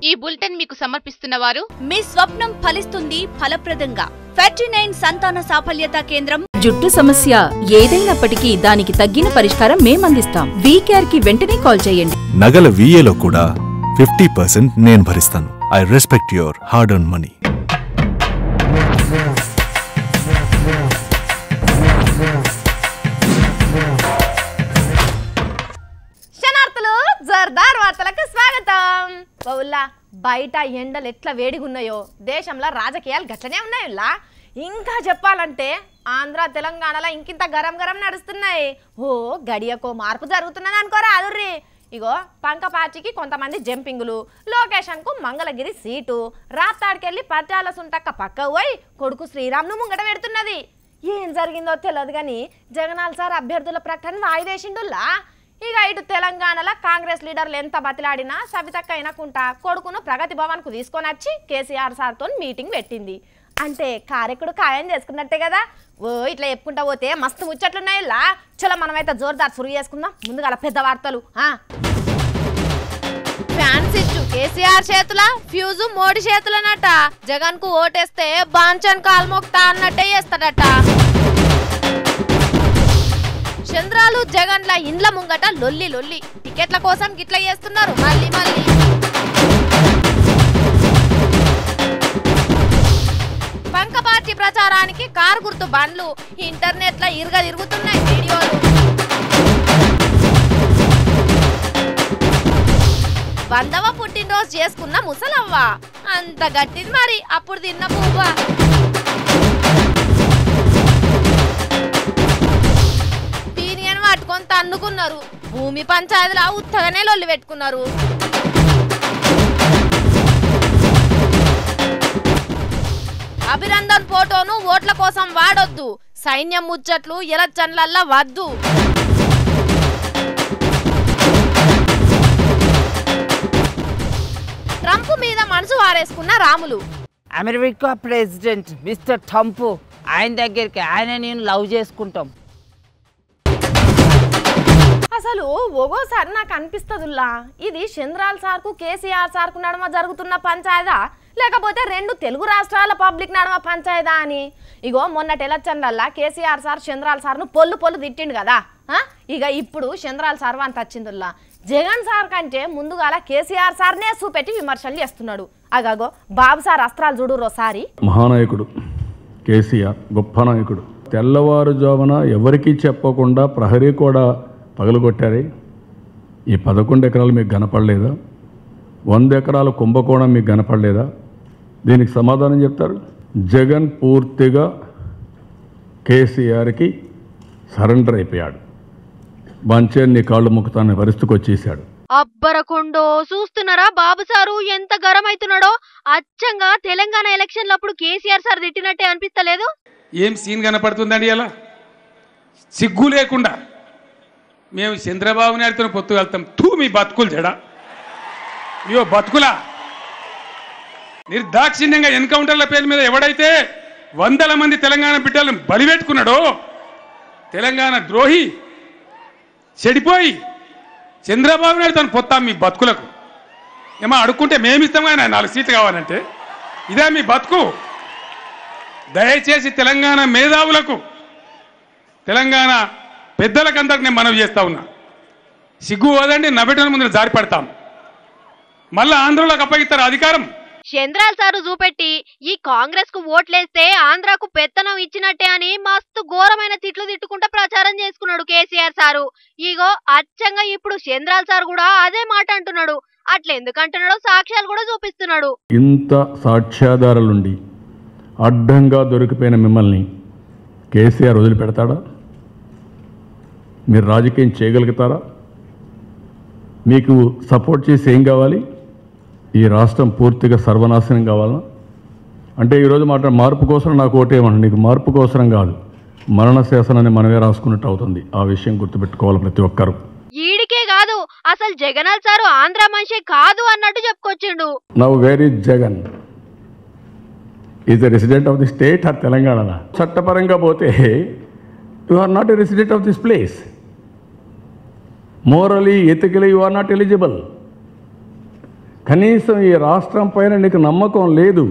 ఈ బులెటిన్ మీకు సమర్పిస్తున్న వారు మీ స్వప్నం ఫలిస్తుంది ఫలప్రదంగా 39 సంతాన సాఫల్యత కేంద్రం. జుట్టు సమస్య ఏదైనప్పటికీ దానికి తగ్గిన పరిష్కారం మేమందిస్తాం. వీకేఆర్ కి వెంటనే కాల్ చేయండి. నగల VAలో కూడా 50% నేను భరిస్తాను. I respect your hard earn money. శనార్థులు జోర్దార్ వార్తలకు స్వాగతం. పౌల్లా బయట ఎండలు ఎట్లా వేడిగున్నాయో దేశంలో రాజకీయాలు గట్లనే ఉన్నాయిలా. ఇంకా చెప్పాలంటే ఆంధ్ర తెలంగాణలో ఇంకింత గరం గరం నడుస్తున్నాయి. ఓ గడియకో మార్పు జరుగుతున్నది అనుకోరా అదుర్రి. ఇగో పంక పార్టీకి కొంతమంది జంపింగులు, లొకేషన్కు మంగళగిరి సీటు, రాత్తాడికెళ్ళి పట్టాల సుంటక్క పక్క పోయి కొడుకు శ్రీరామ్ను ముంగట పెడుతున్నది. ఏం జరిగిందో తెలియదు కానీ జగనాల్ సార్ అభ్యర్థుల ప్రకటన వాయిదేసిండుల్లా. ఇక ఇటు తెలంగాణలో కాంగ్రెస్ లీడర్లు ఎంత బతిలాడినా సవితక్క అయినకుంటా కొడుకును ప్రగతి భవన్కు తీసుకొని వచ్చి కేసీఆర్ సార్తో మీటింగ్ పెట్టింది. అంటే కారెక్కుడు ఖాయం చేసుకున్నట్టే కదా. ఓ ఇట్లా చెప్పుకుంటా పోతే మస్తు ముచ్చట్లున్నాయిలా. చలో మనమైతే జోర్దార్ సురు చేసుకుందాం. ముందుగా పెద్ద వార్తలు. ఫ్యాన్ స్విచ్ కేసీఆర్ చేతుల, ఫ్యూజు మోడీ చేతులనట. జగన్ కు ఓటేస్తే బాంచన్ కాల్మోక్తా అన్నట్టే చేస్తాడట. చంద్రాలు జగన్ల ఇండ్ల ముంగట లొల్లి లొల్లి, టికెట్ల కోసం గిట్ల చేస్తున్నారు మళ్ళీ మళ్ళీ. పంక పార్టీ ప్రచారానికి కారు గుర్తు బండ్లు ఇంటర్నెట్ లో ఇరుగ తిరుగుతున్నాయి వీడియోలు. వందవ పుట్టినరోజు చేసుకున్న ముసలవ్వ అంత గట్టిది మరి అప్పుడు తిన్న పువ్వ. పట్టుకొని తన్నుకున్నారు. భూమి పంచాయతీలా ఉత్తగానే లొల్లి పెట్టుకున్నారు. అభినందన్ ఫోటోను ఓట్ల కోసం వాడొద్దు, సైన్యం ముచ్చట్లు ఎలక్షన్లల్లా వద్దు. ట్రంప్ మీద మనసు వారేసుకున్న Ramulu. America president mister Trump ఆయన దగ్గరికి ఆయన నేను లవ్ చేసుకుంటాం. అసలు ఒక్కోసారి నాకు అనిపిస్తుందిలా, ఇది చంద్రాల్ సార్కు కేసీఆర్ సార్కు నడుమ జరుగుతున్న పంచాయదా లేకపోతే రెండు తెలుగు రాష్ట్రాల పబ్లిక్ నడుమ పంచాయదా అని. ఇగో మొన్నటి ఎలక్షన్లల్లా కేసీఆర్ సార్ చంద్రాల్ సార్ను పొల్లు తిట్టిండు కదా. ఇక ఇప్పుడు చంద్రాల్ సార్ అంత వచ్చిందిలా. జగన్ సార్ కంటే ముందుగాల కేసీఆర్ సార్నే చూపెట్టి విమర్శలు చేస్తున్నాడు. అగాగో బాబు సార్ అస్త్రాలు చూడు రోసారి. మహానాయకుడు కేసీఆర్ గొప్ప నాయకుడు. తెల్లవారుజామున ఎవరికీ చెప్పకుండా ప్రహరీ కూడా పగలగొట్టారే. ఈ 11 ఎకరాలు మీకు కనపడలేదా? 100 ఎకరాల కుంభకోణం మీకు కనపడలేదా? దీనికి సమాధానం చెప్తారు. జగన్ పూర్తిగా కేసీఆర్కి సరెండర్ అయిపోయాడు. బంచేర్ని కాళ్ళు ముక్కుతానే పరిస్థితికి వచ్చేసాడు. అబ్బరకొండో చూస్తున్నారా బాబు సారు ఎంత గరం అవుతున్నాడో. అచ్చంగా తెలంగాణ ఎలక్షన్లప్పుడు కేసీఆర్ సార్ తిట్టినట్టే అనిపిస్తలేదు. ఏం సీన్ కనపడుతుందండి అలా సిగ్గు లేకుండా. మేము చంద్రబాబు నాయుడుతో పొత్తు వెళ్తాం. మీ బతుకులు జడ ఇవో బతుకులా. నిర్దాక్షిణ్యంగా ఎన్కౌంటర్ల పేరు మీద ఎవడైతే 100ల మంది తెలంగాణ బిడ్డలను బలిపెట్టుకున్నాడో తెలంగాణ ద్రోహి చెడిపోయి చంద్రబాబు నాయుడుతో పొత్తాం మీ బతుకులకు. ఏమో అడుక్కుంటే మేమిస్తాం కానీ 4 సీట్లు కావాలంటే ఇదే మీ బతుకు. దయచేసి తెలంగాణ మేధావులకు తెలంగాణ పెద్దలకందరికి నేను మనవి చేస్తా ఉన్నా. సిగ్గు పోదండి, నవ్వటం ముందు జారి పడతాం. మళ్ళా ఆంధ్రలోకి అప్పగిస్తారు అధికారం. చంద్రాల్ సారు చూపెట్టి ఈ కాంగ్రెస్ కు ఓట్లేస్తే ఆంధ్రాకు పెత్తనం ఇచ్చినట్టే అని మస్తు ఘోరమైన తిట్లు తిట్టుకుంటా ప్రచారం చేసుకున్నాడు కేసీఆర్ సారు. ఇగో అచ్చంగా ఇప్పుడు చంద్రాల్ సార్ కూడా అదే మాట అంటున్నాడు. అట్లెందుకంటున్నాడో సాక్ష్యాలు కూడా చూపిస్తున్నాడు. ఇంత సాక్ష్యాధారాలుండి అడ్డంగా దొరికిపోయిన మిమ్మల్ని కేసీఆర్ వదిలిపెడతాడా? మీరు రాజకీయం చేయగలుగుతారా? మీకు సపోర్ట్ చేసి ఏం కావాలి? ఈ రాష్ట్రం పూర్తిగా సర్వనాశనం కావాలా? అంటే ఈరోజు మార్పు కోసం నాకు ఓటేయమండి. నీకు మార్పు కోసం కాదు, మరణ శాసనాన్ని మనమే రాసుకున్నట్టు అవుతుంది. ఆ విషయం గుర్తుపెట్టుకోవాలి ప్రతి ఒక్కరు. ఈడికే కాదు అసలు జగనాల్ సారు ఆంధ్ర మనిషి కాదు అన్నట్టు చెప్పుకొచ్చిండు. Now where is Jagan? Is the resident of the state or Telangana? చట్టపరంగా పోతే you are not a resident of this place. Morally ethically you are not eligible. కనీసం ఈ రాష్ట్రం పైన నీకు నమ్మకం లేదు,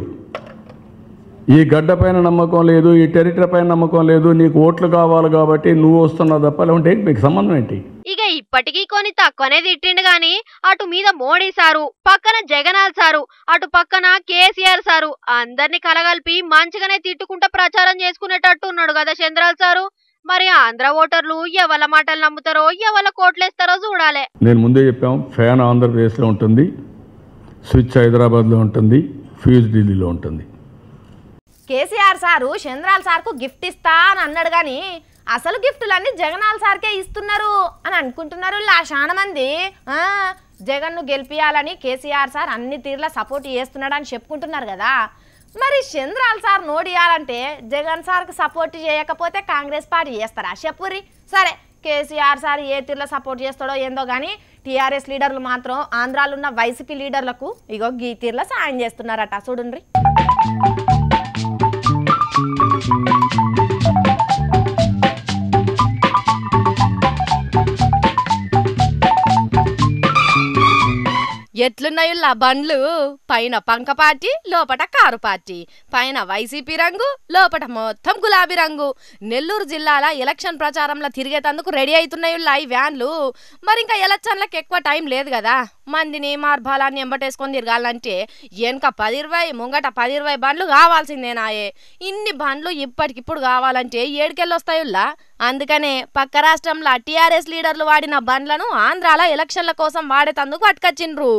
ఈ గడ్డ పైన నమ్మకం లేదు, ఈ టెరిటరీ పైన నమ్మకం లేదు, నీకు ఓట్లు కావాలి కాబట్టి నువ్వు వస్తున్నావు తప్ప లేకుంటే మీకు సంబంధం ఏంటి? ఇక ఇప్పటికీ కొన్ని తక్కువనే తిట్టిండు గాని అటు మీద మోడీ సారు, పక్కన జగనాల్ సారు, అటు పక్కన కేసీఆర్ సారు అందరినీ కలగలిపి మంచిగానే తిట్టుకుంటా ప్రచారం చేసుకునేటట్టు ఉన్నాడు కదా చంద్రాల్ సారు. మరి ఆంధ్ర ఓటర్లు ఎవల మాటలు నమ్ముతారో ఎవల కోట్లేస్తారో చూడాలి. నేను ముందే చెప్పాం, ఫ్యాన్ ఆంధ్రప్రదేశ్లో ఉంటుంది, స్విచ్ హైదరాబాద్లో ఉంటుంది, ఫ్యూజ్ ఢిల్లీలో ఉంటుంది. కేసీఆర్ సారు చంద్రాల్ సార్కు గిఫ్ట్ ఇస్తా అని అన్నాడు కానీ అసలు గిఫ్టులన్నీ జగనాల్ సార్కే ఇస్తున్నారు అని అనుకుంటున్నారు చాలా మంది. జగన్ను గెలిపియాలని కేసీఆర్ సార్ అన్ని తీర్ల సపోర్ట్ చేస్తున్నాడు అని చెప్పుకుంటున్నారు కదా. మరి చంద్రాల్ సార్ నోడియాలంటే జగన్ సార్కి సపోర్ట్ చేయకపోతే కాంగ్రెస్ పార్టీ చేస్తారా చెప్పురి? సరే కేసీఆర్ సార్ ఏ తీర్లో సపోర్ట్ చేస్తాడో ఏందో కానీ టీఆర్ఎస్ లీడర్లు మాత్రం ఆంధ్రాలో ఉన్న వైసీపీ లీడర్లకు ఇగో ఈ తీర్లో సాయం చేస్తున్నారట. చూడండి. ఎట్లున్నాయుల్లా బండ్లు? పైన పంక పార్టీ, లోపట కారు పార్టీ, పైన వైసీపీ రంగు, లోపట మొత్తం గులాబీ రంగు. నెల్లూరు జిల్లాల ఎలక్షన్ ప్రచారంలో తిరిగేటందుకు రెడీ అవుతున్నాయుల్లా ఈ వ్యాన్లు. మరి ఇంకా ఎలక్షన్లకు ఎక్కువ టైం లేదు కదా, మందిని మార్బాలాన్ని ఎంబటేసుకొని తిరగాలంటే వెనక 10-20 ముంగట 10-20 బండ్లు కావాల్సిందేనాయే. ఇన్ని బండ్లు ఇప్పటికిప్పుడు కావాలంటే ఏడుకెళ్ళొస్తాయుల్లా. అందుకనే పక్క రాష్ట్రంలో టీఆర్ఎస్ లీడర్లు వాడిన బండ్లను ఆంధ్రాల ఎలక్షన్ల కోసం వాడేటందుకు పట్టుకొచ్చిండ్రు.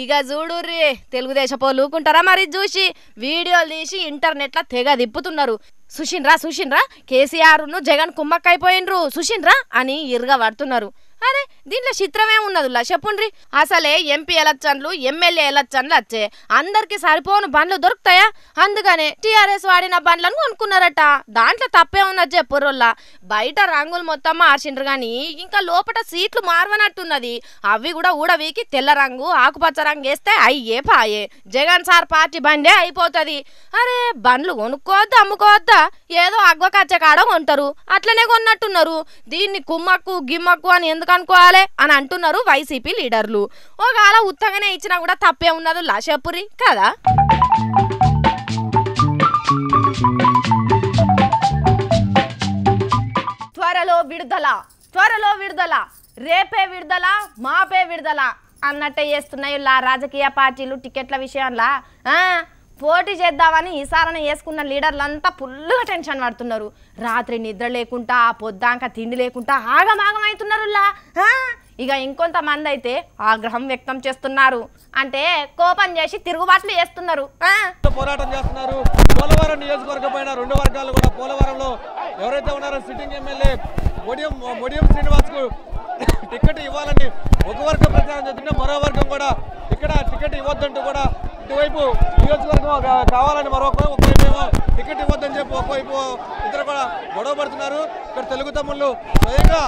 ఇక చూడుర్రి, తెలుగుదేశపోలు ఊకుంటారా మరి చూసి వీడియోలు తీసి ఇంటర్నెట్లో తెగ తిప్పుతున్నారు. సుషిన్రా కేసీఆర్ను జగన్ కుమ్మక్కైపోయినరు సుషిన్రా అని ఇరుగా పడుతున్నారు. అరే దీంట్లో చిత్రమే ఉన్నదిలా చెప్పుండ్రి. అసలే ఎంపీ ఎలక్షన్లు ఎమ్మెల్యే ఎలక్షన్లు వచ్చే అందరికి సరిపోను బండ్లు దొరుకుతాయా? అందుకనే టీఆర్ఎస్ వాడిన బండ్లను కొనుక్కున్నారట. దాంట్లో తప్పే ఉన్నది చెప్పుర్రోల్లా. బయట రంగులు మొత్తం మార్చిండ్రు కానీ ఇంకా లోపల సీట్లు మార్వనట్టున్నది. అవి కూడా ఊడవీకి తెల్ల రంగు ఆకుపచ్చ రంగు వేస్తే అయ్యే పాయే జగన్ సార్ పార్టీ బండే అయిపోతుంది. అరే బండ్లు కొనుక్కోవద్దా అమ్ముకోవద్దా, ఏదో అగ్వకచ్చ కాడ కొంటారు, అట్లనే కొన్నట్టున్నారు. దీన్ని కుమ్మక్కు గిమ్మక్కు అని ఎందుకు అనుకోవాలి అని అంటున్నారు వైసీపీ లీడర్లు. ఒకవేళ ఉత్తగానే ఇచ్చినా కూడా తప్పే ఉన్నది లాషపురి కదా. త్వరలో విడుదల రేపే విడుదల మాపే విడుదల అన్నట్టే చేస్తున్నాయి రాజకీయ పార్టీలు టికెట్ల విషయంలో. పోటీ చేద్దామని ఈసారణ వేసుకున్న లీడర్లంతా ఫుల్గా టెన్షన్ పడుతున్నారు. రాత్రి నిద్ర లేకుండా పొద్దాక తిండి లేకుండా ఆగమాగం అవుతున్నారు. ఇక ఇంకొంతమంది అయితే ఆగ్రహం వ్యక్తం చేస్తున్నారు, అంటే కోపం చేసి తిరుగుబాట్లు చేస్తున్నారు, పోరాటం చేస్తున్నారు. పోలవరం నియోజకవర్గం పైన రెండు వర్గాలు కూడా పోలవరంలో ఎవరైతే ఉన్నారో సిట్టింగ్ ఎమ్మెల్యే మొడియం శ్రీనివాస్ కు టికెట్ ఇవ్వాలని ఒక వర్గం ప్రచారం చేస్తుంటే మరో వర్గం కూడా ఇక్కడ టికెట్ ఇవ్వద్దంటూ కూడా ఇటువైపు నియోజకవర్గం కావాలని ఒకవైపు ఏమో టికెట్ ఇవ్వద్దని చెప్పి ఒకవైపు ఇద్దరు కూడా గొడవ పడుతున్నారు. ఇక్కడ తెలుగు తమ్ముళ్ళు స్వయంగా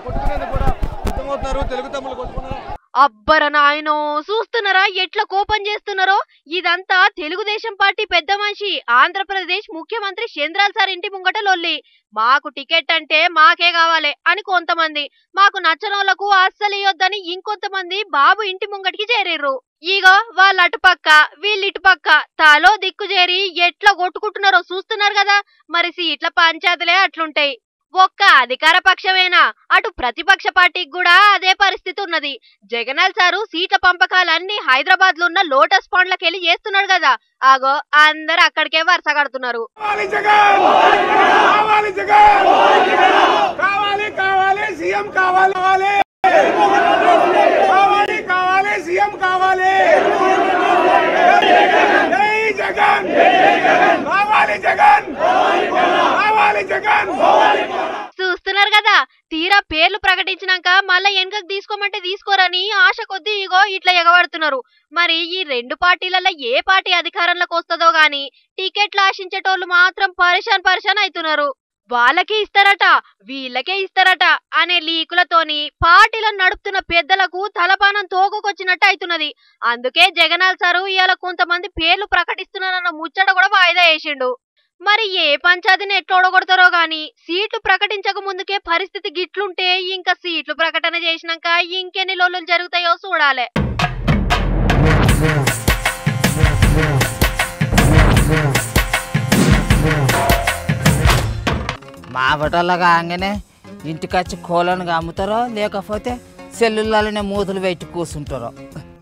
కొట్టుకునేందుకు కూడా సిద్ధమవుతున్నారు. తెలుగు తమ్ముళ్ళు కొట్టుకున్నారు. అబ్బర నాయనో, చూస్తున్నారా ఎట్లా కోపం చేస్తున్నారో? ఇదంతా తెలుగుదేశం పార్టీ పెద్ద మనిషి ఆంధ్రప్రదేశ్ ముఖ్యమంత్రి చంద్రాల్ సార్ ఇంటి ముంగట లొల్లి. మాకు టికెట్ అంటే మాకే కావాలి అని కొంతమంది, మాకు నచ్చనోళ్లకు అస్సలు ఇయ్యొద్దని ఇంకొంతమంది బాబు ఇంటి ముంగటికి చేరిర్రు. ఇగో వాళ్ళు అటుపక్క వీళ్ళు ఇటుపక్క తాలో దిక్కు చేరి ఎట్లా కొట్టుకుంటున్నారో చూస్తున్నారు కదా. మరి సీట్ల పంచాయతీలే అట్లుంటాయి. ఒక్క అధికార పక్షమేనా, అటు ప్రతిపక్ష పార్టీకి కూడా అదే పరిస్థితి ఉన్నది. జగనాల్ సారు సీట్ల పంపకాలన్నీ హైదరాబాద్ లో ఉన్న లోటస్ పాండ్లకి వెళ్ళి చేస్తున్నాడు కదా. ఆగో అందరు అక్కడికే వరుస కడుతున్నారు. చూస్తున్నారు కదా, తీరా పేర్లు ప్రకటించినాక మళ్ళా వెనకకు తీసుకోమంటే తీసుకోరని ఆశ కొద్దీ ఇగో ఇట్లా ఎగబడుతున్నారు. మరి ఈ రెండు పార్టీలలో ఏ పార్టీ అధికారంలోకి వస్తుందో గాని టికెట్లు ఆశించేటోళ్ళు మాత్రం పరిశాన్ అవుతున్నారు. వాళ్ళకే ఇస్తారట వీళ్ళకే ఇస్తారట అనే లీకులతోని పార్టీలను నడుపుతున్న పెద్దలకు తలపానం తోకొచ్చినట్టు అవుతున్నది. అందుకే జగనాల్ సారు ఇవాళ కొంతమంది పేర్లు ప్రకటిస్తున్నారన్న ముచ్చట కూడా వాయిదా వేసిండు. మరి ఏ పంచాయతీని ఎట్లా ఓడగొడతారో గాని సీట్లు ప్రకటించక ముందుకే పరిస్థితి గిట్లుంటే ఇంకా సీట్లు ప్రకటన చేసినాక ఇంకెన్ని లోళ్ళు జరుగుతాయో చూడాలి. మా బట్టల్లో కాగానే ఇంటికొచ్చి కోళ్ళను అమ్ముతారో లేకపోతే సెల్లులనే మూతులు పెట్టి కూర్చుంటారో.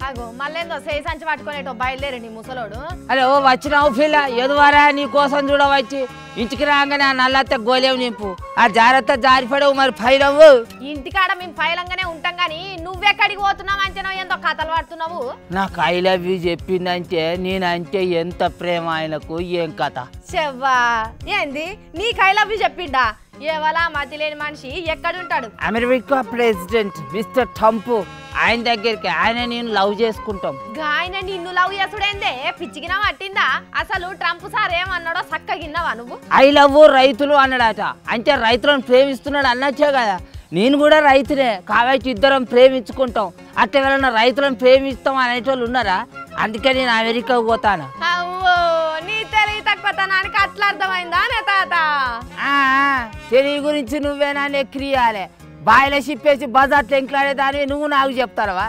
అగో మళ్ళేందో చేయి సంచి పట్టుకునేటో బయలుదేరండి ముసలోడు. అరే ఓ వచ్చినావు పిల్ల ఎదువారా నీ కోసం చూడవచ్చి ఇంటికి రాగానే ఆ నల్లత్త గోలేవు నింపు ఆ జాగ్రత్త జారిపడవు మరి ఫైలవు. ఇంటికాడ మేము ఫైలంగానే ఉంటాం గానీ నువ్వెక్కడికి పోతున్నావు అంచనా ఏందో కథలు పడుతున్నావు. నాకు ఐ లవ్ యూ చెప్పిందంటే నేనంటే ఎంత ప్రేమ ఆయనకు ఏం కథ. చెవ్వా ఏంది నీకు ఐ లవ్ యూ చెప్పిండా? ఏవలా మతి లేని మనిషి ఎక్కడుంటాడు? అమెరికా ప్రెసిడెంట్ మిస్టర్ ట్రంప్ ఆయన దగ్గరికి ఆయన నేను లవ్ చేసుకుంటాం. ఆయన నిన్ను లవ్ చేసుడేందే పిచ్చిగినా పట్టిందా? అసలు ట్రంప్ సార్ ఏమన్నాడో చక్కగిన్నావా నువ్వు? ఐ లవ్ రైతులు అన్నాడట. అంటే రైతులను ప్రేమిస్తున్నాడు అన్నచ్చే కదా. నేను కూడా రైతునే కాబట్టి ఇద్దరం ప్రేమించుకుంటాం. అట్లా ఎవరైనా రైతులను ప్రేమిస్తాం అనేటోళ్ళు ఉన్నారా? అందుకే నేను అమెరికాకు పోతాను. అవ్వో నీ తెలివి తక్కువతనానికి అట్లా అర్థమైందా నే తాత? తెలివి గురించి నువ్వేనా నెక్కియాలి. బాయిలో షిప్పేసి బజార్లో ఎంట్లాడేదాన్ని నువ్వు నాకు చెప్తావా?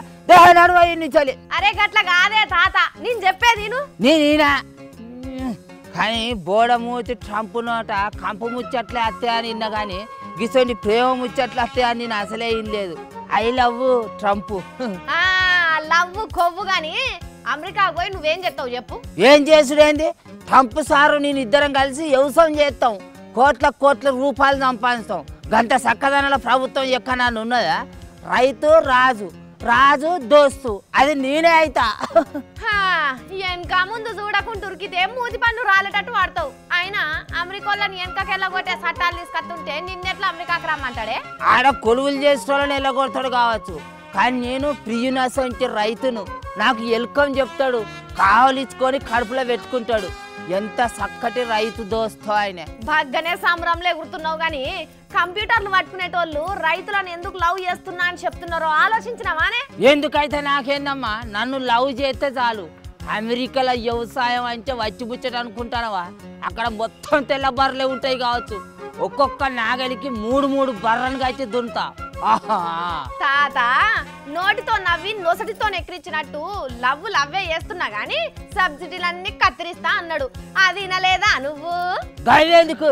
చలి అరే గట్ల కాదే తాత నేను చెప్పేది నేనా కానీ బోడమూతి ట్రంప్ నోట కంపు ముచ్చట్లే అత్తే అని విన్నా కానీ గిసోని ప్రేమ ముచ్చట్లు అత్తే అని నేను అసలే ఇనలేదు. I love Trump. లవ్ కొవ్వు గాని అమెరికా పోయి నువ్వేం చెప్తావు చెప్పు? ఏం చేసుడేంది? ట్రంప్ సారు నేను ఇద్దరం కలిసి వ్యవసాయం చేస్తాం. కోట్ల రూపాయలు సంపాదిస్తాం. గంట చక్కదనాల ప్రభుత్వం ఎక్కడ ఉన్నదా? రైతు రాజు దోస్తు అది నేనే అయితా. వెనక ముందు చూడకుండా ఉరికితే మూతి పన్ను రాలేటట్టు వాడతావు. అయినా అమెరికాలోని వెనకకి వెళ్ళగొట్టే చట్టాలు తీసుకొస్తుంటే నిన్నెట్లా అమెరికాకి రమ్మంటాడే? ఆడ కొలువులు చేసేటోళ్ళని వెళ్ళగొడతాడు కావచ్చు కానీ నేను ప్రియునస్ అంటే రైతును. నాకు వెల్కమ్ చెప్తాడు, కావలిచ్చుకొని కడుపులో పెట్టుకుంటాడు. ఎంత చక్కటి రైతు దోస్తో ఆయన. బాగానే సంబరంలో ఎగురుతున్నావు గాని కంప్యూటర్లు పట్టుకునేటోళ్ళు రైతులను ఎందుకు లవ్ చేస్తున్నా అని చెప్తున్నారో ఆలోచించినావానే? ఎందుకైతే నాకేందమ్మా, నన్ను లవ్ చేస్తే చాలు. అమెరికాలో వ్యవసాయం అంటే వచ్చిబుచ్చట అనుకుంటానవా? అక్కడ మొత్తం తెల్ల బర్రెలే ఉంటాయి కావచ్చు. ఒక్కొక్క నాగలికి 3 బర్రెలు కట్టి దున్నుతా. తాత నోటితో నవ్వి నొసటితో ఎక్కిరించినట్టు లవ్వే చేస్తున్నా గాని సబ్సిడీలన్నీ కత్తిరిస్తా అన్నాడు. అది వినలేదా నువ్వు? గైలేందుకు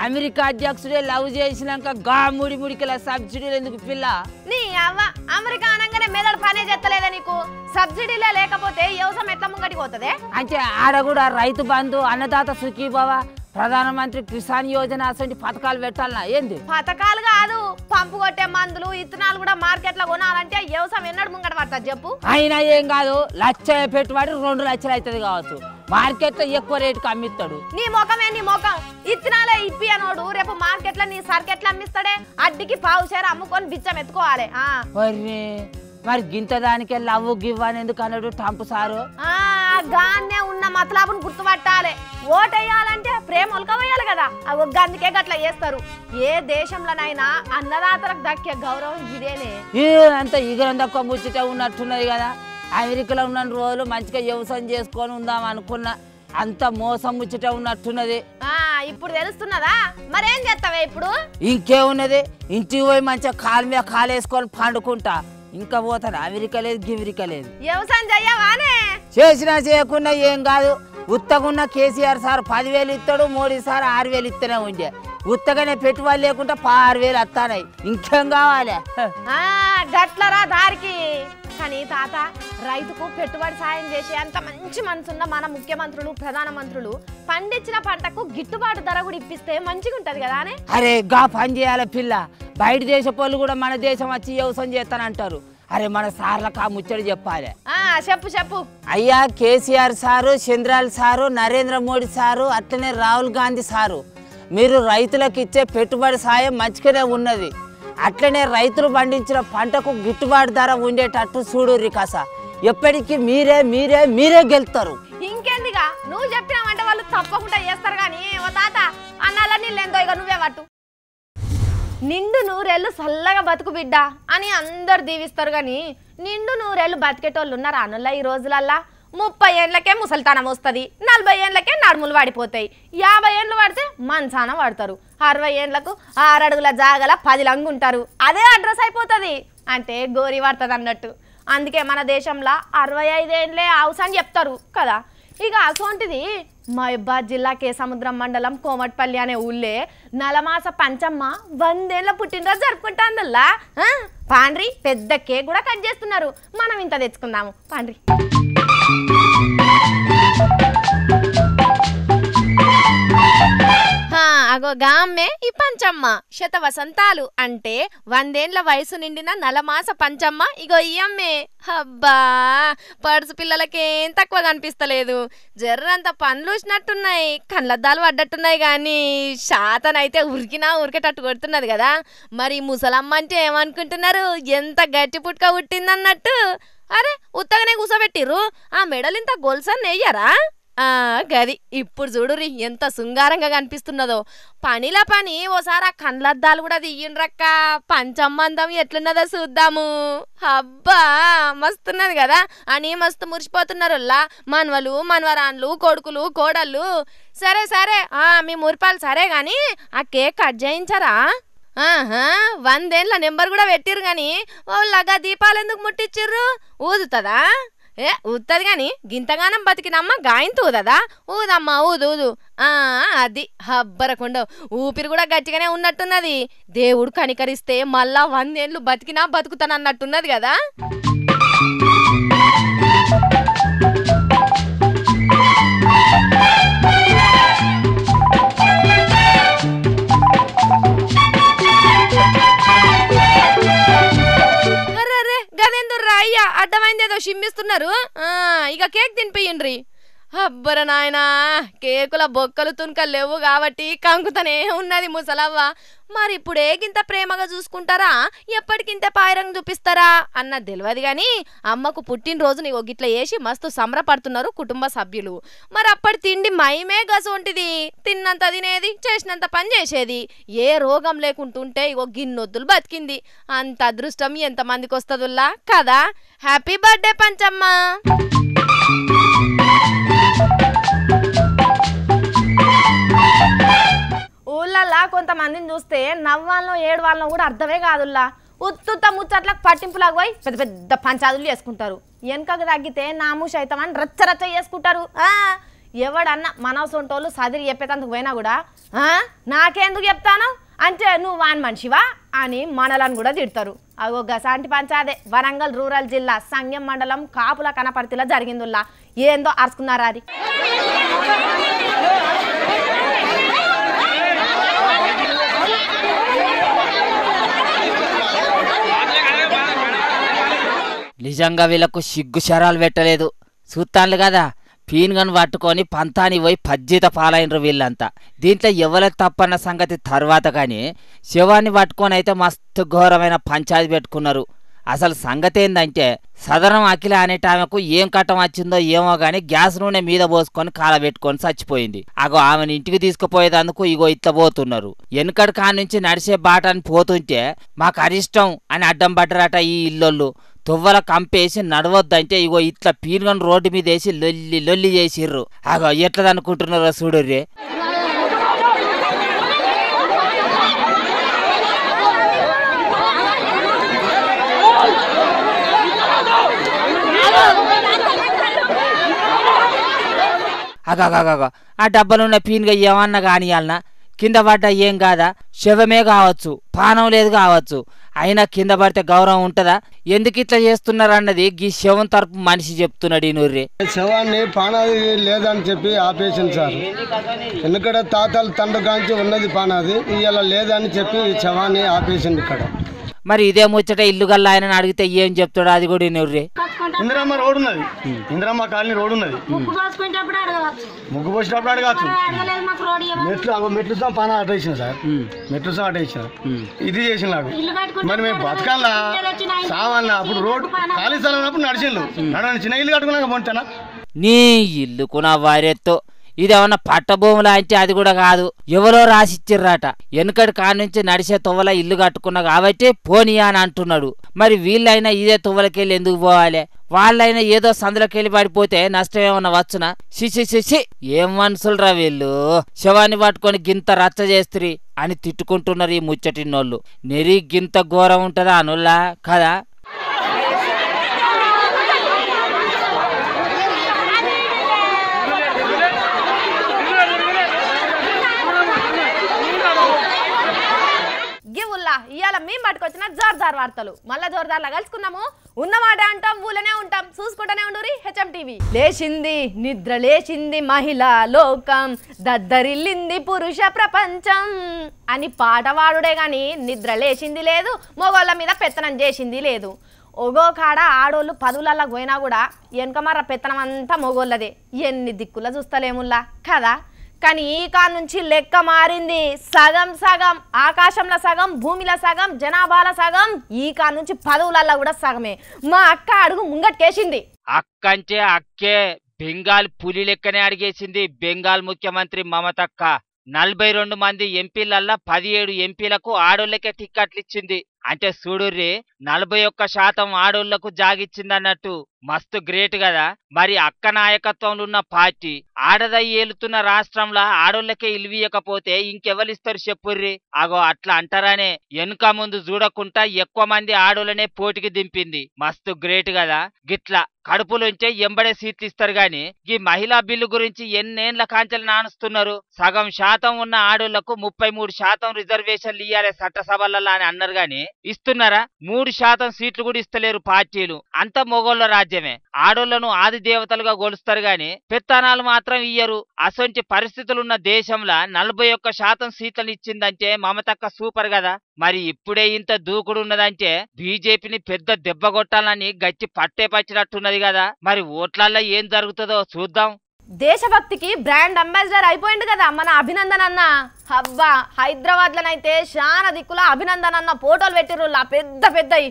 అమెరికా అధ్యక్షుడే లవ్ చేసినాక గా ముడికిల సబ్సిడీలు ఎందుకు పిల్ల? నీ అవ్వ అమెరికా అనగానే మెదడు పనే చేస్తలేదా నీకు? సబ్సిడీలే లేకపోతే వ్యవసాయం ఎట్లా ముంగటికి పోతుంది? అంటే ఆడ కూడా రైతు బంధు, అన్నదాత సుఖీభవ, ప్రధానమంత్రి కిసాన్ యోజన అసలు పథకాలు పెట్టాలనా ఏంది? పథకాలు కాదు, పంపు కొట్టే మందులు ఇత్తనాలు కూడా మార్కెట్ లో కొనాలంటే వ్యవసాయం ఎన్నడు ముంగట పడుతుంది చెప్పు? అయినా ఏం కాదు, 1,00,000 పెట్టుబడి 2 లక్షలు అవుతుంది కావచ్చు. మార్కెట్ లో ఎక్కువ రేటుకి అమ్మిస్తాడు. నీ ముఖం ఇత్తనాలే ఇప్పి అనోడు రేపు మార్కెట్ లో నీ సర్కెట్లు అమ్మిస్తాడే. అడ్డికి పావుషేరు అమ్ముకొని బిచ్చం ఎత్తుకోవాలి. మరి గింత దానికే లవ్ గివ్ అని ఎందుకు అన్నాడు ట్రంప్ సారు? గానే ఉన్న మతలాబును గుర్తుపట్టాలి. ఓటేయాలంటే ప్రేమ ఒలకవేయాలి కదా, అవి అందుకే గట్లా చేస్తారు. ఏ దేశంలోనైనా అన్నదాతలకు దక్కే గౌరవం ఇదేనే. అంత ఇగరం తక్కువ ముచ్చట ఉన్నట్టున్నది కదా. అమెరికాలో ఉన్న రోజులు మంచిగా వ్యవసాయం చేసుకొని ఉందాం అనుకున్నా, అంత మోసం ముచ్చట ఉన్నట్టున్నది. ఇప్పుడు తెలుస్తున్నదా? మరేం చేస్తావే ఇప్పుడు? ఇంకేమున్నది, ఇంటికి పోయి మంచిగా కాలు మీద కాలేసుకొని పండుకుంటా. ఇంకా పోతాడు, అమెరికా లేదు గిమెరికా లేదు. వ్యవసాయం చెయ్యవానే? చేసినా చేయకున్నా ఏం కాదు. ఉత్తగున్న కేసీఆర్ సార్ 10,000 ఇస్తాడు, మోడీ సార్ 6,000 ఇస్తూనే ఉండే. ఉత్తగానే పెట్టుబడి లేకుండా 6,000 వస్తానాయి. ఇంకేం కావాలి? గట్లరా దారికి. కానీ తాత రైతుకు పెట్టుబడి సాయం చేసే అంత మంచి మనసున్న మన ముఖ్యమంత్రులు, ప్రధానమంత్రులు పండించిన పంటకు గిట్టుబాటు ధర కూడా ఇప్పిస్తే మంచిగా ఉంటది కదా. అరే గా పని చేయాలి పిల్ల. బయట దేశ వాళ్ళు కూడా మన దేశం వచ్చి వ్యవసాయం చేస్తానంటారు. అరే మన సార్లకు ఆ ముచ్చడి చెప్పాలి. చెప్పు. అయ్యా కేసీఆర్ సారు, చంద్రాల్ సారు, నరేంద్ర మోడీ సారు, అట్లనే రాహుల్ గాంధీ సారు, మీరు రైతులకు ఇచ్చే పెట్టుబడి సాయం మంచిగానే ఉన్నది. అట్లనే రైతులు పండించిన పంటకు గిట్టుబాటు ధర ఉండేటట్టు చూడు రికాస. ఎప్పటికీ మీరే గెలుస్తారు. ఇంకేందిగా నువ్వు చెప్పినావంటే వాళ్ళు తప్పకుండా చేస్తారు. కానీ ఓ తాత అన్నాల నీళ్ళెందో ఇక నువ్వే పట్టు. నిండు నూరేళ్ళు చల్లగా బతుకు బిడ్డ అని అందరు దీవిస్తారు. కానీ నిండు నూరేళ్ళు బతికేటోళ్ళు ఉన్నారా అనుల్లా ఈ రోజులల్లా? 30 ఏళ్ళకే ముసలితనం వస్తుంది, 40 ఏళ్ళకే నడుములు పడిపోతాయి, 50 ఏళ్ళు పడితే మంచాన పడతారు, 60 ఏళ్ళకు 6 అడుగుల జాగల 10 లంగు ఉంటారు. అదే అడ్రస్ అయిపోతుంది అంటే గోరి పడుతుంది అన్నట్టు. అందుకే మన దేశంలో 65 ఏండ్లే హౌస్ అని చెప్తారు కదా. ఇక అసోంటిది మహబాద్ జిల్లా కేసముద్రం మండలం కోమట్పల్లి అనే ఊళ్ళే నలమాస పంచమ్మ 100 ఏళ్ల పుట్టినరోజు జరుపుకుంటాందల్లా. పాండ్రి పెద్ద కేక్ కూడా కట్ చేస్తున్నారు. మనం ఇంత తెచ్చుకుందాము పాండ్రి. అగో గామ్మే ఈ పంచమ్మ శత వసంతాలు అంటే 100 ఏళ్ల వయసు నిండిన నలమాస పంచమ్మ. ఇగో ఈ అమ్మే అబ్బా పడుసు పిల్లలకేం తక్కువ కనిపిస్తలేదు. జర్రంత పండ్లు వచ్చినట్టున్నాయి, కళ్ళద్దాలు పడ్డట్టున్నాయి, కానీ శాతనైతే ఉరికినా ఉరికేటట్టు కొడుతున్నది కదా. మరి ముసలమ్మ అంటే ఏమనుకుంటున్నారు? ఎంత గట్టి పుట్టుక పుట్టిందన్నట్టు. అరే ఉత్తగానే కూసబెట్టిర్రు, ఆ మెడలు ఇంత గొలుసని నెయ్యరా? గది ఇప్పుడు చూడురి ఎంత శృంగారంగా కనిపిస్తున్నదో. పనిలా పని ఓసారి ఆ కండ్లద్దాలు కూడా తీయండ్రక్క, పంచమ్మందం ఎట్లున్నదో చూద్దాము. అబ్బా మస్తున్నది కదా అని మస్తు మురిసిపోతున్నారు మనవలు మనవరాన్లు కొడుకులు కోడళ్ళు. సరే సరే మీ మురిపాలు సరే గాని ఆ కేక్ కట్ చేయించరా? 100 ఏళ్ల నెంబర్ కూడా పెట్టిర్రు గాని వాళ్ళగా దీపాలు ఎందుకు ముట్టించిర్రు? ఊదుతుందా? ఊదుతుంది గాని గింతగానం బతికినమ్మ గాయంత ఊదదా? ఊదమ్మా ఊదు ఊదు. అది హబ్బరకుండా ఊపిరి కూడా గట్టిగానే ఉన్నట్టున్నది. దేవుడు కనికరిస్తే మళ్ళా 100 ఏళ్ళు బతికినా బతుకుతానన్నట్టున్నది కదా. అయ్యా అడ్డమైందేదో షిమ్మిస్తున్నారు. ఇక కేక్ తినిపియండ్రి. అబ్బర నాయనా కేకుల బొక్కలు తునకలు లేవు కాబట్టి కంకుతనే ఉన్నది ముసలవ్వ. మరి ఇప్పుడు ఏగింత ప్రేమగా చూసుకుంటారా, ఎప్పటికింత పాయరంగా చూపిస్తారా అన్న తెలియదు గాని అమ్మకు పుట్టినరోజుని గిట్ల వేసి మస్తు సంబరపడుతున్నారు కుటుంబ సభ్యులు. మరి అప్పటి తిండి మైమే గసొంటిది, తిన్నంత తినేది, చేసినంత పని చేసేది, ఏ రోగం లేకుంటుంటే గిన్నొద్దులు బతికింది. అంత అదృష్టం ఎంతమందికి వస్తుందిలా కదా. Happy birthday పంచమ్మ. ఊళ్ళల్లా కొంతమందిని చూస్తే నవ్వాళ్ళనో ఏడువాళ్ళనో కూడా అర్థమే కాదుల్లా. ఉత్తుత్త ముచ్చట్లకు పట్టింపులాగా పోయి పెద్ద పెద్ద పంచాదులు చేసుకుంటారు. వెనకకు తగ్గితే నాము సైతమని రచ్చ రచ్చ చేసుకుంటారు. ఎవడన్నా మనసొంటోళ్ళు సదిరి చెప్పేటందుకు పోయినా కూడా నాకెందుకు చెప్తాను అంటే నువ్వు వాన్ మనిషివా అని మనలను కూడా తిడతారు. అగో గసాంటి పంచాదే వరంగల్ రూరల్ జిల్లా సంగెం మండలం కాపుల కనపర్తిలో జరిగిందిలా. ఏందో అరుచుకున్నారా అది. నిజంగా వీళ్ళకు సిగ్గు శరాలు పెట్టలేదు. చూస్తాన్లు కదా పీన్గను పట్టుకొని పంతాని పోయి పజ్జిత పాలైనరు వీళ్ళంతా. దీంట్లో ఎవరికి తప్పన్న సంగతి తర్వాత కానీ శవాన్ని పట్టుకొని అయితే మస్తు ఘోరమైన పంచాయతీ పెట్టుకున్నారు. అసలు సంగతి ఏందంటే సదరం అఖిల అనేటామెకు ఏం కట్టం వచ్చిందో ఏమో గాని గ్యాస్ నూనె మీద పోసుకొని కాలబెట్టుకొని చచ్చిపోయింది. అగో ఆమెను ఇంటికి తీసుకుపోయేందుకు ఇగో ఇట్లా పోతున్నారు. వెనుకటి కానుంచి నడిచే బాటని పోతుంటే మాకు అరిష్టం అని అడ్డం పడ్డరట ఈ ఇల్లోళ్ళు. తువ్వల కంపేసి నడవద్దంటే ఇగో ఇట్లా పీనుగని రోడ్డు మీద వేసి లొల్లి లొల్లి చేసిర్రు. అగో ఎట్లదనుకుంటున్నారో చూడుర్రే. అగగగ ఆ డబ్బలున్న పీనుగా ఏమన్నా కానియాలనా? కింద పడ్డా ఏం కాదా? శవమే కావచ్చు, పానం లేదు కావచ్చు, అయినా కింద పడితే గౌరవం ఉంటుందా? ఎందుకు ఇట్లా చేస్తున్నారు అన్నది గీ శవం తరపు మనిషి చెప్తున్నాడు. ఈ నూర్రి శవాన్ని పానాది లేదని చెప్పి ఆపేసింది సార్. ఎందుకంటే తాతలు తండ్రి కాంచి ఉన్నది పానాది, ఇవాళ లేదని చెప్పి శవాన్ని ఆపేసింది ఇక్కడ. మరి ఇదే ముచ్చట ఇల్లు గల్లా ఆయన అడిగితే ఏం చెప్తాడు? అది కూడా నూర్రి. ఇందిరమ్మ రోడ్ ఉన్నది, ఇందిరమ్మ కాలనీ రోడ్ ఉన్నది, ముగ్గు పోసినప్పుడు అడగచ్చు. మెట్లు పాన ఆట ఇచ్చిన సార్, మెట్లు ఆట ఇచ్చిన ఇది చేసిన నాకు. మరి మేము బతకాలా సావాలా? అప్పుడు రోడ్డు ఖాళీ స్థలం ఉన్నప్పుడు నడిచిండు, నడవని చిన్న ఇల్లు కట్టుకున్నాక పొంటానా? నీ ఇల్లుకున్న వారెత్తో ఇదేమన్నా పట్టభూములా అంటే అది కూడా కాదు, ఎవరో రాసిచ్చిర్రాట. వెనుకటి కానుంచి నడిచే తువ్వల ఇల్లు కట్టుకున్నా కాబట్టి పోనీయా అని అంటున్నాడు. మరి వీళ్ళైనా ఇదే తువ్వలకెళ్ళి ఎందుకు పోవాలి? వాళ్ళైనా ఏదో సందులోకెళ్ళి పడిపోతే నష్టం ఏమన్నా వచ్చునా? శిశి ఏం మనుషులరా వీళ్ళు, శవాన్ని పట్టుకొని గింత రచ్చ చేస్త్రీ అని తిట్టుకుంటున్నారు ఈ ముచ్చటిన్నోళ్ళు. నెరి గింత ఘోరం ఉంటుందా అనుల్లా కదా? జోర్దార్ వార్తలు మళ్ళా జోర్దార్లా కలుసుకుందాము. ఉన్నమాట అంటాం, ఊళ్ళనే ఉంటాం, చూసుకుంటూనే ఉండురి హెచ్ఎం టీవీ. లేచింది నిద్ర లేచింది మహిళా లోకం, దద్దరిల్లింది పురుష ప్రపంచం అని పాట వాడుడే గాని నిద్ర లేచింది లేదు, మొగోళ్ళ మీద పెత్తనం చేసింది లేదు. ఒగో కాడ ఆడోళ్ళు పదులల్లా పోయినా కూడా వెనకమర్ర పెత్తనం అంతా మొగోళ్ళదే. ఎన్ని దిక్కుల చూస్తలేముల్లా కదా. కానీ ఈ కాడ నుంచి లెక్క మారింది. సగం సగం, ఆకాశంలో సగం, భూమిలో సగం, జనాభాల సగం, ఈ కాడ నుంచి పదవులల్లా కూడా సగమే. మా అక్క అడుగు ముంగట్కేసింది. అక్కంటే అక్కే బెంగాల్ పులి లెక్కనే అడిగేసింది బెంగాల్ ముఖ్యమంత్రి మమతక్క. 42 మంది ఎంపీలల్లా 17 ఎంపీలకు ఆడోళ్ళకే టిక్కెట్లు ఇచ్చింది. అంటే చూడుర్రి 41% ఆడోళ్లకు జాగిచ్చిందన్నట్టు. మస్తు గ్రేట్ కదా. మరి అక్క నాయకత్వంలో ఉన్న పార్టీ ఆడదై ఏలుతున్న రాష్ట్రంలో ఆడోళ్లకే ఇల్వీయకపోతే ఇంకెవరిస్తారు చెప్పుర్రి. అగో అట్లా అంటారనే వెనుక ముందు చూడకుండా ఎక్కువ మంది ఆడోళ్ళనే పోటీకి దింపింది. మస్తు గ్రేట్ కదా. గిట్లా కడుపులోంచే ఎంబడే సీట్లు ఇస్తారు గాని ఈ మహిళా బిల్లు గురించి ఎన్నేళ్ల కాంచెలు నానుస్తున్నారు. సగం శాతం ఉన్న ఆడోళ్లకు 33% రిజర్వేషన్లు ఇయ్యాలి చట్టసభలలో అని అన్నారు గాని ఇస్తున్నారా? 3% సీట్లు కూడా ఇస్తలేరు పార్టీలు. అంత మొగోళ్ళ రాజ్యమే. ఆడోళ్లను ఆది దేవతలుగా గొలుస్తారు గాని పెత్తనాలు మాత్రం ఇయ్యరు. అసొంటి పరిస్థితులున్న దేశంలో 41% సీట్లను ఇచ్చిందంటే మమతక్క సూపర్ కదా. మరి ఇప్పుడే ఇంత దూకుడున్నదంటే బీజేపీని పెద్ద దెబ్బ కొట్టాలని గచ్చి పట్టే పచ్చినట్టున్నది కదా. మరి ఓట్లల్లో ఏం జరుగుతుందో చూద్దాం. దేశభక్తికి బ్రాండ్ అంబాసిడర్ అయిపోయింది కదా మన అభినందన్ అన్న. అబ్బా హైదరాబాద్లోనైతే చాలా దిక్కుల అభినందన్ అన్న ఫోటోలు పెట్టిర్రు పెద్ద పెద్దయి.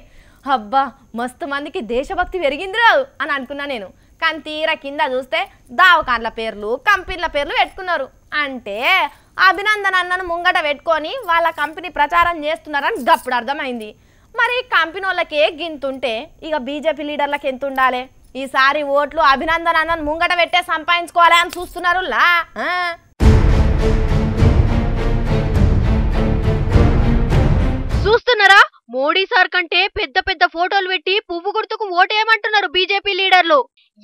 అబ్బా మస్తు మందికి దేశభక్తి పెరిగింది అని అనుకున్నా నేను. కానీ తీరా కింద చూస్తే దావకాన్ల పేర్లు, కంపెనీల పేర్లు పెట్టుకున్నారు. అంటే అభినందన్ అన్నను ముంగట పెట్టుకొని వాళ్ళ కంపెనీ ప్రచారం చేస్తున్నారని గప్పుడు అర్థమైంది. మరి కంపెనీ వాళ్ళకే గింతుంటే ఇక బీజేపీ లీడర్లకు ఎంత ఉండాలి? ఈసారి ఓట్లు అభినందన్ అన్నను ముంగట పెట్టే సంపాదించుకోవాలి అని చూస్తున్నారు. చూస్తున్నారా? మోడీ సార్ కంటే పెద్ద పెద్ద ఫోటోలు పెట్టి పువ్వు గుర్తుకు ఓటేయమంటున్నారు బీజేపీ లీడర్లు.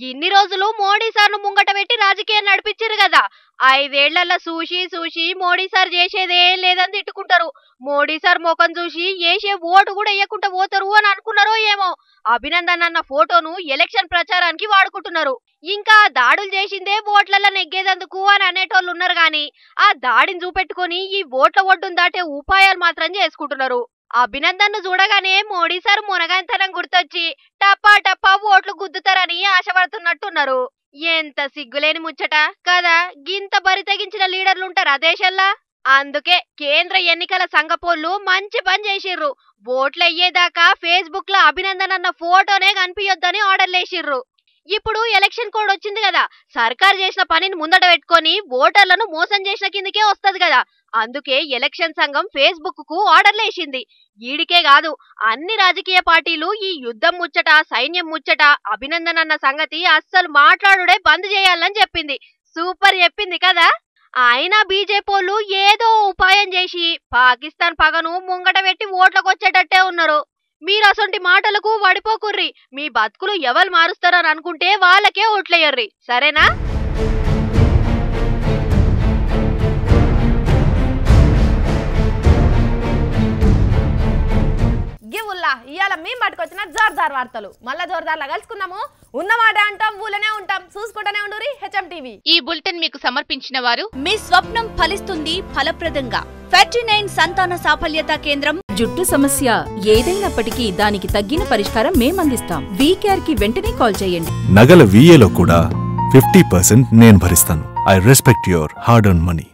ఇన్ని రోజులు మోడీ సార్ను ముంగట పెట్టి రాజకీయం నడిపించారు కదా. 5 ఏళ్లలో చూసి మోడీ సార్ చేసేదే లేదని తిట్టుకుంటారు. మోడీ సార్ ముఖం చూసి వేసే ఓటు కూడా వేయకుండా పోతారు అని అనుకున్నారో ఏమో. అభినందన్ అన్న ఫోటోను ఎలక్షన్ ప్రచారానికి వాడుకుంటున్నారు. ఇంకా దాడులు చేసిందే ఓట్లలో నెగ్గేదందుకు అని అనేటోళ్ళు ఉన్నారు గాని ఆ దాడిని చూపెట్టుకుని ఈ ఓట్ల ఒడ్డును దాటే ఉపాయాలు మాత్రం చేసుకుంటున్నారు. అభినందన్ చూడగానే మోడీ సార్ మునగాంతనం గుర్తొచ్చి టప్పా టప్పా ఓట్లు గుద్దుతారని ఆశపడుతున్నట్టున్నారు. ఎంత సిగ్గులేని ముచ్చట కదా. గింత బరి తెగించిన లీడర్లుంటారా దేశంలా? అందుకే కేంద్ర ఎన్నికల సంఘపోళ్ళు మంచి పని చేసిర్రు. ఓట్లు అయ్యేదాకా ఫేస్బుక్ లో అభినందన్ అన్న ఫోటోనే కనిపించొద్దని ఆర్డర్లేసిర్రు. ఇప్పుడు ఎలక్షన్ కోడ్ వచ్చింది కదా. సర్కార్ చేసిన పనిని ముందట పెట్టుకొని ఓటర్లను మోసం చేసిన కిందకే వస్తది కదా. అందుకే ఎలక్షన్ సంఘం ఫేస్బుక్ కు ఆర్డర్లేసింది. ఈడికే కాదు అన్ని రాజకీయ పార్టీలు ఈ యుద్ధం ముచ్చట, సైన్యం ముచ్చట, అభినందన్ అన్న సంగతి అస్సలు మాట్లాడుడే బంద్ చేయాలని చెప్పింది. సూపర్ చెప్పింది కదా. అయినా బీజేపీలు ఏదో ఉపాయం చేసి పాకిస్తాన్ పగను ముంగట పెట్టి ఓట్లకు వచ్చేటట్టే ఉన్నారు. మీరు అసొంటి మాటలకు వడిపోకుర్రి. మీ బతుకులు ఎవరు మారుస్తారని అనుకుంటే వాళ్ళకే ఓట్లేయర్రి, సరేనా? ఇవాళ మేము పట్టుకొచ్చిన జోర్దార్ వార్తలు మళ్ళా జోర్దార్లా కలుసుకుందాము. ఉన్నమాట అంటాం, ఊళ్ళనే ఉంటాం, చూసుకుంటూనే ఉండురి హెచ్ఎం టీవీ. ఈ బులెటిన్ మీకు సమర్పించిన వారు మీ స్వప్నం ఫలిస్తుంది ఫలప్రదంగా. 39 సంతాన సాఫల్యత కేంద్రం. జుట్టు సమస్య ఏదైనప్పటికీ దానికి తగ్గిన పరిష్కారం మేమందిస్తాం. వీకేఆర్ కి వెంటనే కాల్ చేయండి. నగల VA లో కూడా 50% నేను భరిస్తాను. I respect your hard earn money.